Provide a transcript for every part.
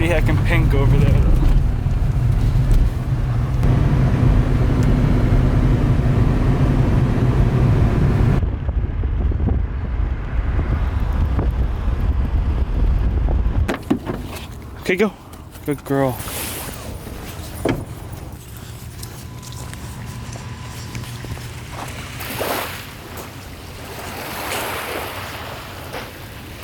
pretty heckin' pink over there. Okay, go. Good girl.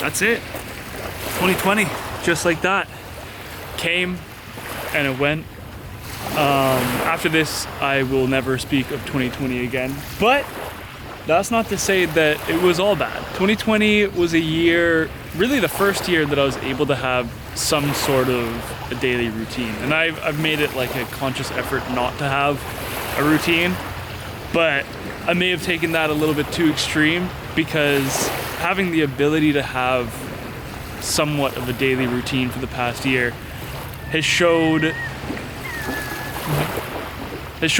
That's it. 2020, just like that. Came and it went. After this, I will never speak of 2020 again. But that's not to say that it was all bad. 2020 was a year, really the first year that I was able to have some sort of a daily routine. And I've made it like a conscious effort not to have a routine, but I may have taken that a little bit too extreme, because having the ability to have somewhat of a daily routine for the past year has showed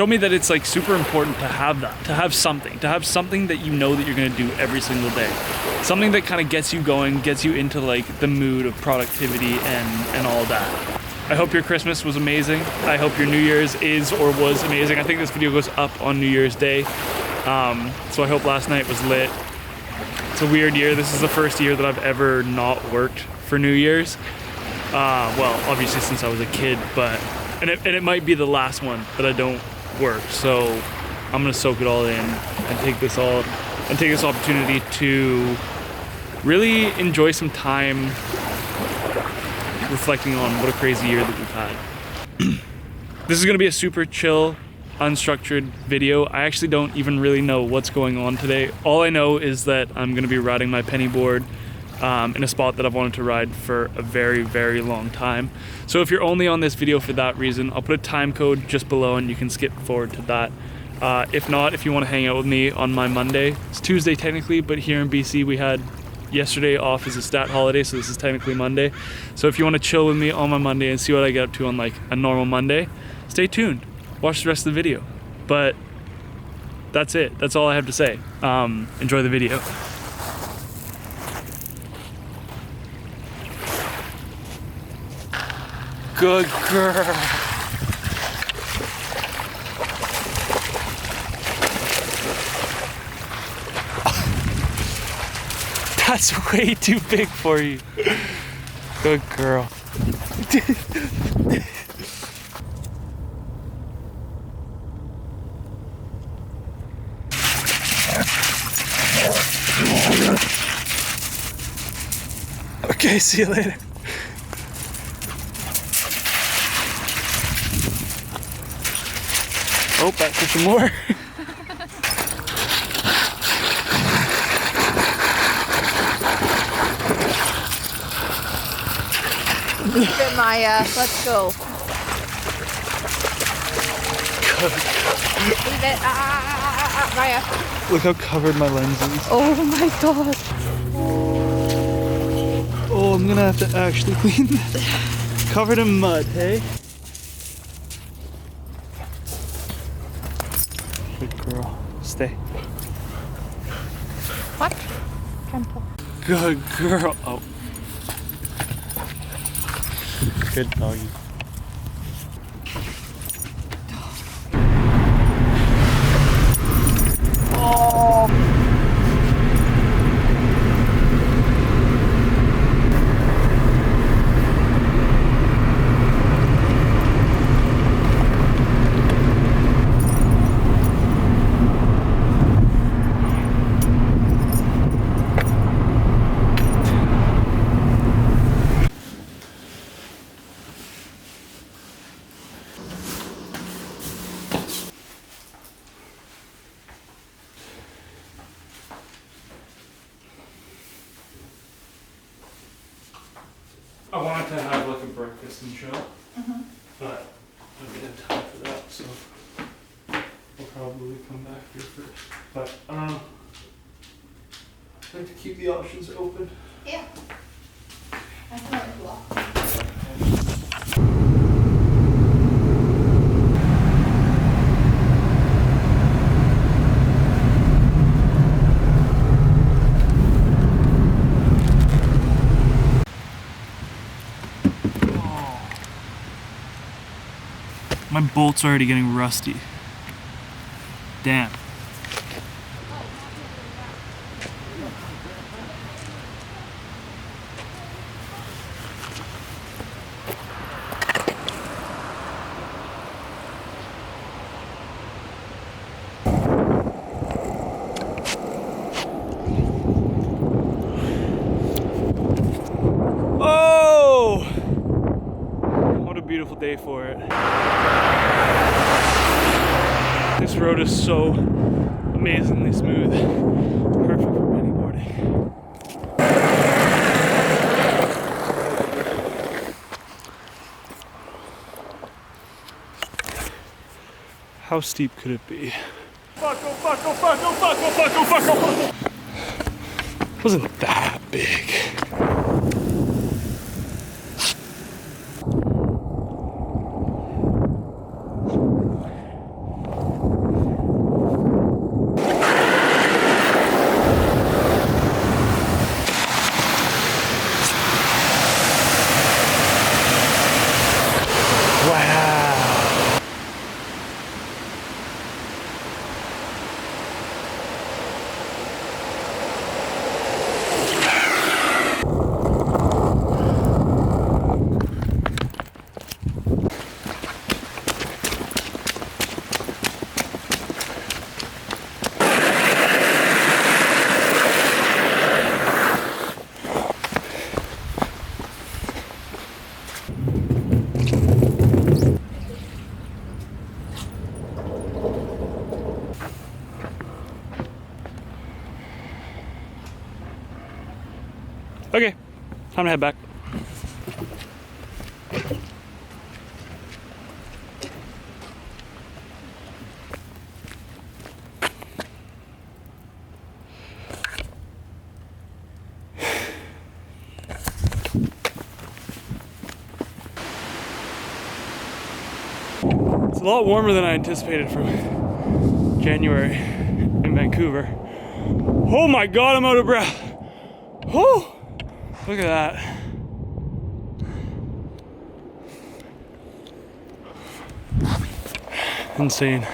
me that it's like super important to have that, to have something that you know that you're gonna do every single day. Something that kind of gets you going, gets you into like the mood of productivity and all that. I hope your Christmas was amazing. I hope your New Year's is or was amazing. I think this video goes up on New Year's Day. So I hope last night was lit. It's a weird year. This is the first year that I've ever not worked for New Year's. Well, obviously since I was a kid, but and it might be the last one that I don't work. So I'm gonna soak it all in and take this opportunity to really enjoy some time reflecting on what a crazy year that we've had. This is gonna be a super chill, unstructured video. I actually don't even really know what's going on today. All I know is that I'm gonna be riding my penny board in a spot that I've wanted to ride for a very, very long time. So if you're only on this video for that reason, I'll put a time code just below and you can skip forward to that. If not, if you want to hang out with me on my Monday, it's Tuesday technically, but here in BC we had yesterday off as a stat holiday, so this is technically Monday. So if you want to chill with me on my Monday and see what I get up to on like a normal Monday, stay tuned. Watch the rest of the video. But that's it. That's all I have to say. Enjoy the video. Good girl. That's way too big for you. Good girl. Okay, see you later. Oh, back for some more. Good, Maya. Let's go. Good. Leave it. Maya. Look how covered my lens is. Oh my god. Oh, I'm gonna have to actually clean this. Covered in mud, hey? Good girl. Stay. What? Temple. Good girl. Oh. Good doggy. Oh. I wanted to have like a breakfast and chill, but I don't have time for that, so I'll probably come back here first. But I like to keep the options open. Yeah. I can let it block. My bolt's already getting rusty. Damn. Oh! What a beautiful day for it. This road is so amazingly smooth. Perfect for pennyboarding. How steep could it be? Fuck, oh fuck, oh fuck, oh fuck, oh fuck, oh fuck, oh fuck. It wasn't that big. Okay, time to head back. It's a lot warmer than I anticipated for January in Vancouver. Oh my God, I'm out of breath. Whew. Look at that. Insane.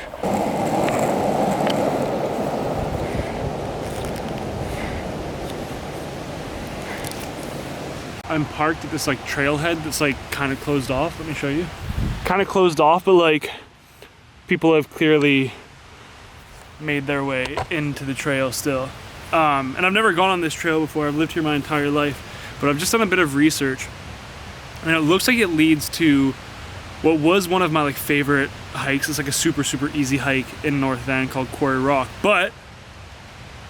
I'm parked at this like trailhead that's like kind of closed off. Let me show you. Kind of closed off, but like people have clearly made their way into the trail still. And I've never gone on this trail before. I've lived here my entire life, but I've just done a bit of research, and it looks like it leads to what was one of my like favorite hikes. It's like a super easy hike in North Van called Quarry Rock, but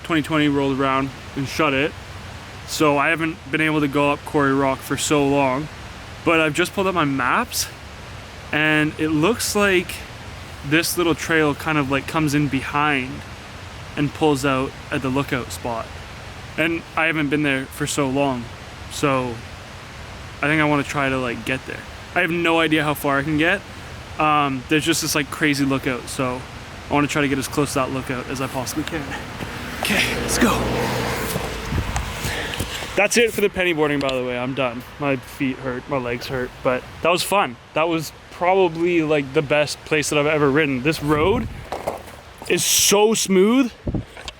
2020 rolled around and shut it, so I haven't been able to go up Quarry Rock for so long. But I've just pulled up my maps, and it looks like this little trail kind of like comes in behind and pulls out at the lookout spot. And I haven't been there for so long, so I think I want to try to like get there. I have no idea how far I can get. There's just this like crazy lookout, so I want to try to get as close to that lookout as I possibly can. Okay, let's go. That's it for the pennyboarding, by the way. I'm done. My feet hurt, my legs hurt, but that was fun. That was probably like the best place that I've ever ridden. This road is so smooth,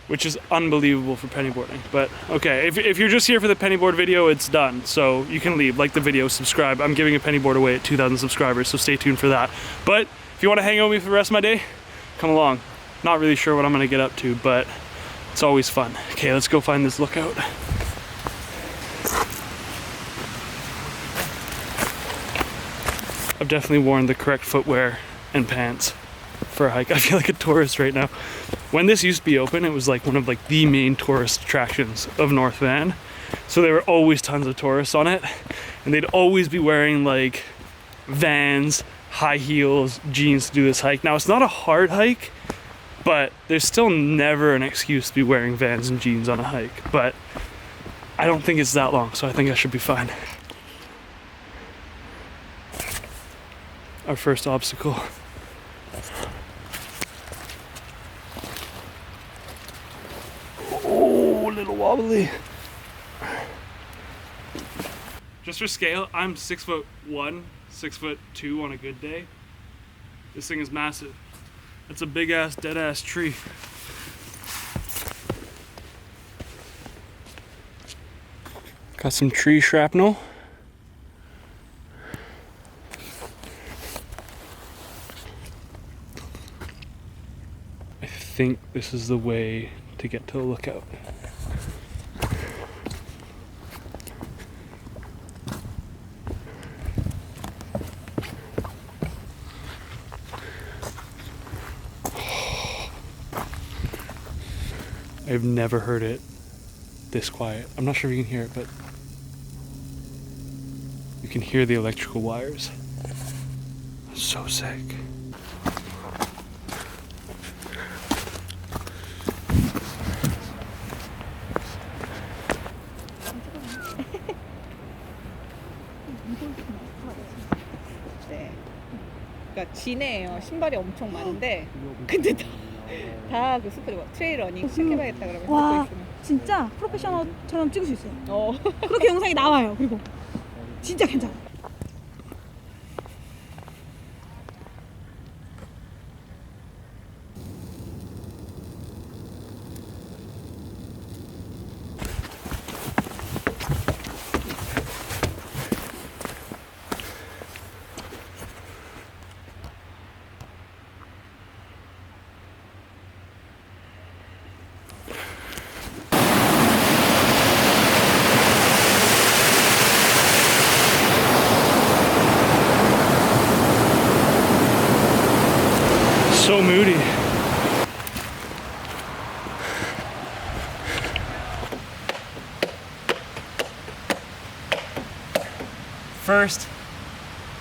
which is unbelievable for pennyboarding. But okay, if you're just here for the pennyboard video, it's done. So you can leave, like the video, subscribe. I'm giving a pennyboard away at 2,000 subscribers, so stay tuned for that. But if you want to hang out with me for the rest of my day, come along. Not really sure what I'm gonna get up to, but it's always fun. Okay, let's go find this lookout. I've definitely worn the correct footwear and pants for a hike. I feel like a tourist right now. When this used to be open, it was like one of like the main tourist attractions of North Van. So there were always tons of tourists on it, and they'd always be wearing like Vans, high heels, jeans to do this hike. Now it's not a hard hike, but there's still never an excuse to be wearing Vans and jeans on a hike. But I don't think it's that long, so I think I should be fine. Our first obstacle. Oh, a little wobbly. Just for scale, I'm 6'1", 6'2" on a good day. This thing is massive. That's a big ass, dead ass tree. Got some tree shrapnel. I think this is the way to get to the lookout. I've never heard it this quiet. I'm not sure if you can hear it, but you can hear the electrical wires. So sick. 네. 그러니까 진해예요. 신발이 엄청 많은데 근데 다 그 숲을 트레일러닝 시작해봐야겠다 그러면 와, 듣고 있으면. 진짜 프로페셔널처럼 찍을 수 있어요. 어. 그렇게 영상이 나와요. 그리고 진짜 괜찮아. So moody. First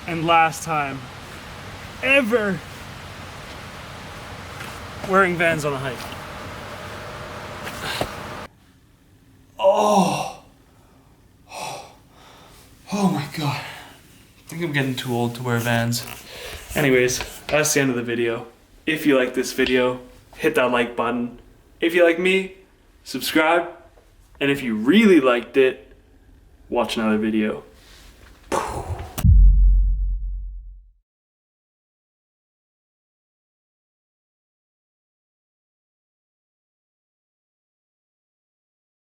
and last time ever wearing Vans on a hike. Oh my god. I think I'm getting too old to wear Vans. Anyways, that's the end of the video. If you like this video, hit that like button. If you like me, subscribe. And if you really liked it, watch another video.